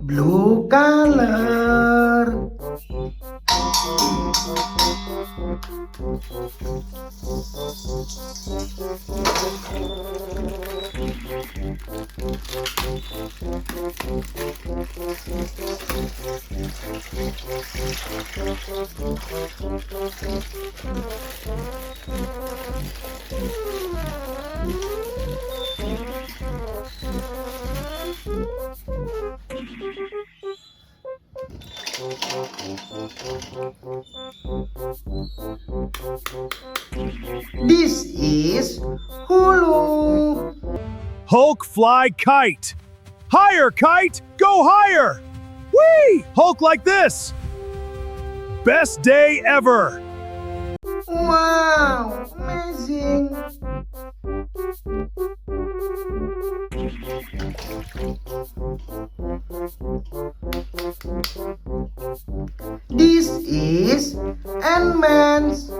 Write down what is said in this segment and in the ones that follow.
Blue color. This is Hulu. Hulk fly kite. Higher, kite! Go higher! Whee! Hulk like this! Best day ever! Wow, amazing. This is Ant-Man's.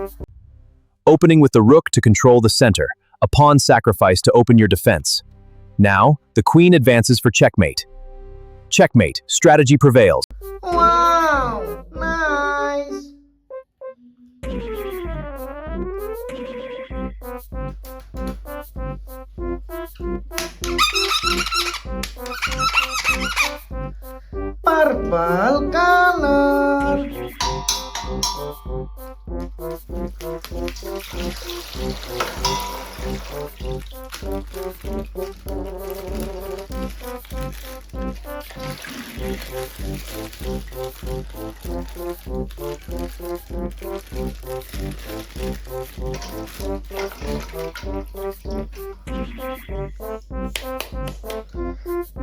Opening with the rook to control the center, a pawn sacrifice to open your defense. Now, the queen advances for checkmate. Checkmate, strategy prevails. Wow, nice. Purple color.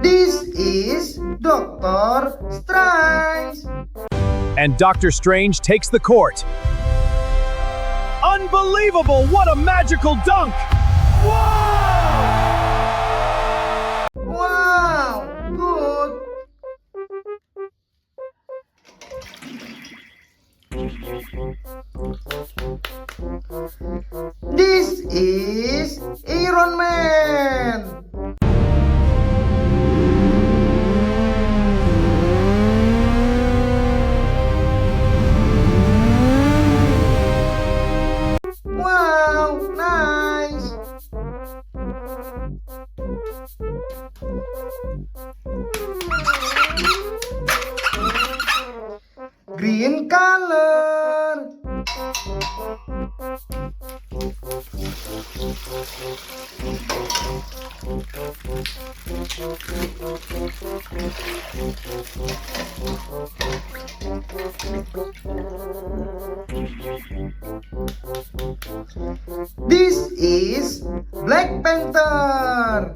This is Doctor Strange. And Doctor Strange takes the court. Unbelievable! What a magical dunk! Wow, good. This is Iron Man. Wow, nice. Green color. This is Black Panther.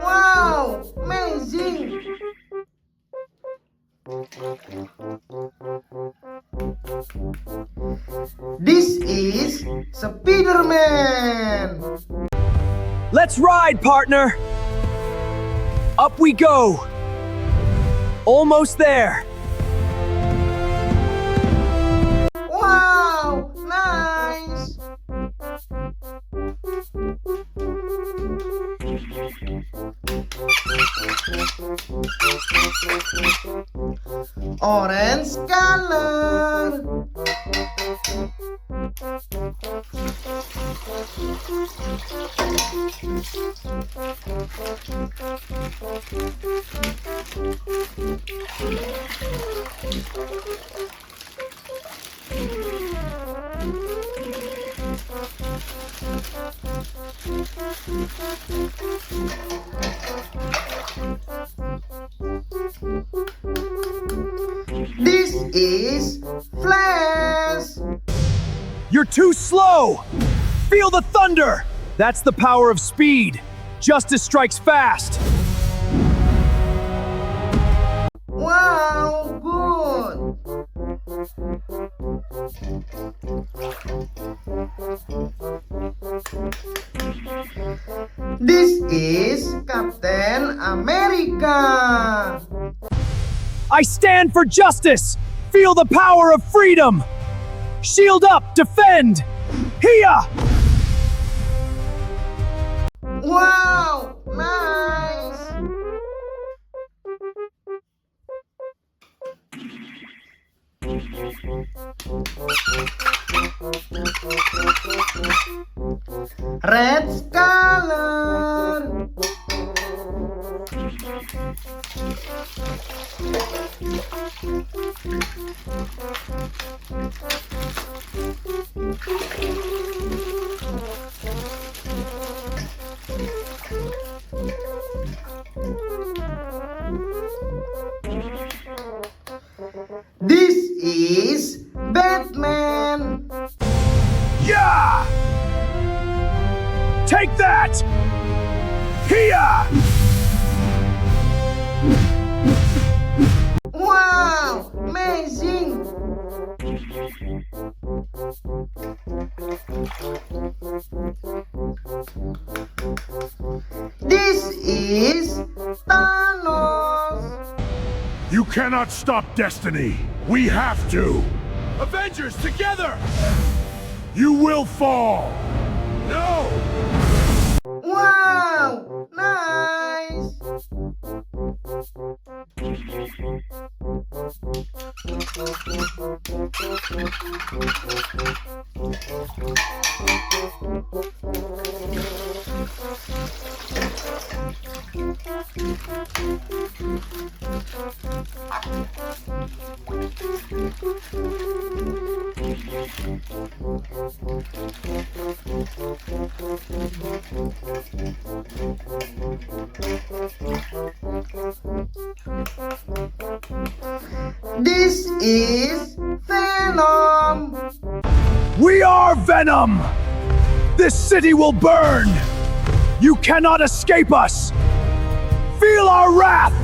Wow, amazing. This is Spider-Man. Let's ride, partner! Up we go! Almost there! Wow, nice. Orange color. You're too slow! Feel the thunder! That's the power of speed. Justice strikes fast. Wow, good. This is Captain America. I stand for justice! Feel the power of freedom! Shield up, defend! Hiya! Wow, nice. Red Scarlet. This is Batman. Yeah! Take that! Hiya! Wow, amazing. This is Thanos. You cannot stop destiny. We have to. Avengers, together! You will fall. No! Wow, nice. This is Venom. We are Venom! This city will burn! You cannot escape us! Feel our wrath!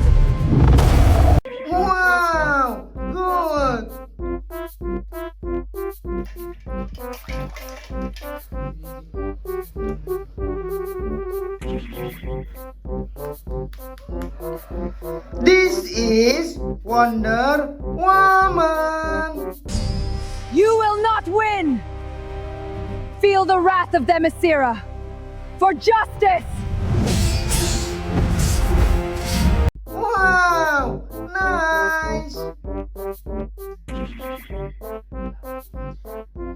Wow, good. This is Wonder Woman. You will not win! Feel the wrath of them, Asira! For justice! Wow, nice.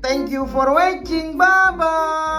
Thank you for watching. Bye bye.